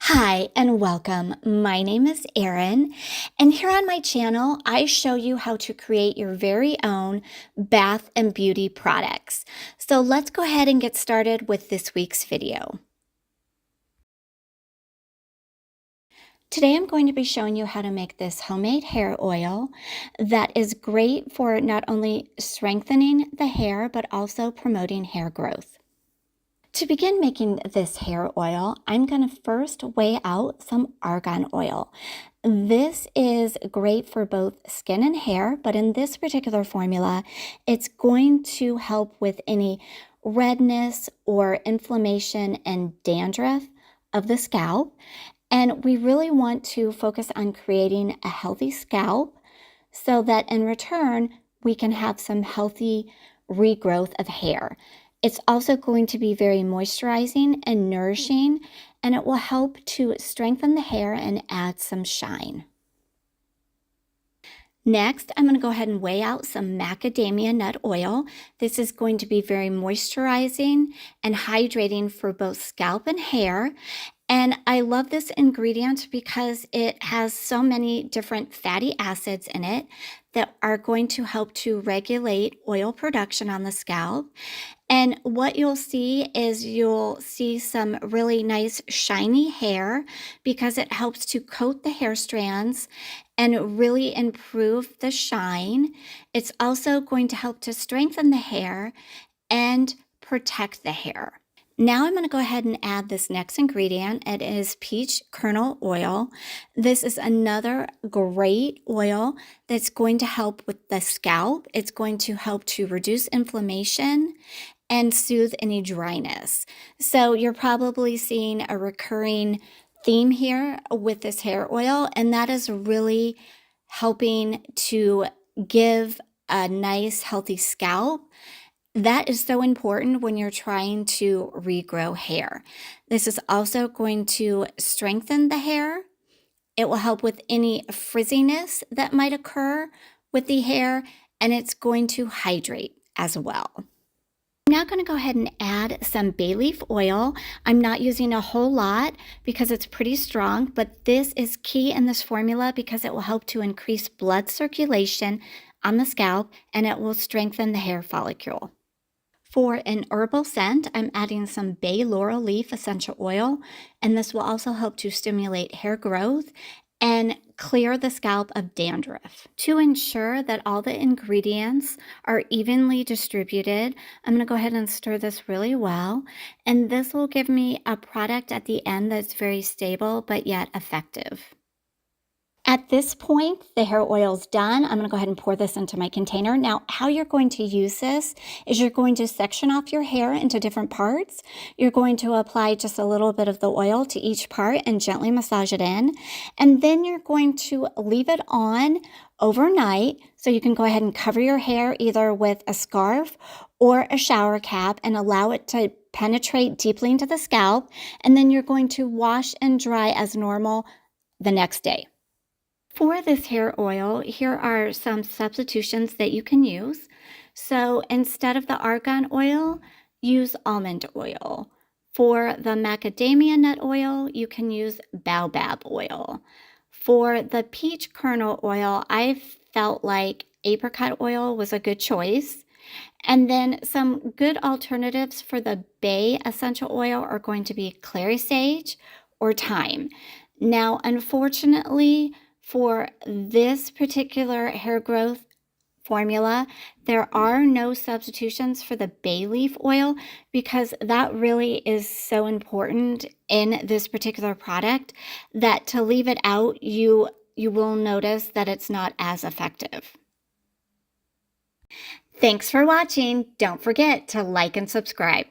Hi and welcome. My name is Erin, and here on my channel, I show you how to create your very own bath and beauty products. So let's go ahead and get started with this week's video. Today I'm going to be showing you how to make this homemade hair oil that is great for not only strengthening the hair, but also promoting hair growth. To begin making this hair oil, I'm going to first weigh out some argan oil. This is great for both skin and hair, but in this particular formula, it's going to help with any redness or inflammation and dandruff of the scalp. And we really want to focus on creating a healthy scalp so that in return, we can have some healthy regrowth of hair. It's also going to be very moisturizing and nourishing, and it will help to strengthen the hair and add some shine. Next, I'm going to go ahead and weigh out some macadamia nut oil. This is going to be very moisturizing and hydrating for both scalp and hair. And I love this ingredient because it has so many different fatty acids in it that are going to help to regulate oil production on the scalp. And what you'll see is you'll see some really nice shiny hair because it helps to coat the hair strands and really improve the shine. It's also going to help to strengthen the hair and protect the hair. Now I'm going to go ahead and add this next ingredient. It is peach kernel oil. This is another great oil that's going to help with the scalp. It's going to help to reduce inflammation and soothe any dryness. So you're probably seeing a recurring theme here with this hair oil, and that is really helping to give a nice healthy scalp. That is so important when you're trying to regrow hair. This is also going to strengthen the hair. It will help with any frizziness that might occur with the hair, and it's going to hydrate as well. I'm now going to go ahead and add some bay leaf oil. I'm not using a whole lot because it's pretty strong, but this is key in this formula because it will help to increase blood circulation on the scalp and it will strengthen the hair follicle. For an herbal scent, I'm adding some bay laurel leaf essential oil, and this will also help to stimulate hair growth and clear the scalp of dandruff. To ensure that all the ingredients are evenly distributed, I'm going to go ahead and stir this really well, and this will give me a product at the end that's very stable but yet effective. At this point, the hair oil is done. I'm going to go ahead and pour this into my container. Now, how you're going to use this is you're going to section off your hair into different parts. You're going to apply just a little bit of the oil to each part and gently massage it in. And then you're going to leave it on overnight. So you can go ahead and cover your hair either with a scarf or a shower cap and allow it to penetrate deeply into the scalp. And then you're going to wash and dry as normal the next day. For this hair oil, here are some substitutions that you can use. So instead of the argan oil, use almond oil. For the macadamia nut oil, you can use baobab oil. For the peach kernel oil, I felt like apricot oil was a good choice. And then some good alternatives for the bay essential oil are going to be clary sage or thyme. Now, unfortunately, for this particular hair growth formula, there are no substitutions for the bay leaf oil because that really is so important in this particular product that to leave it out, you will notice that it's not as effective. Thanks for watching. Don't forget to like and subscribe.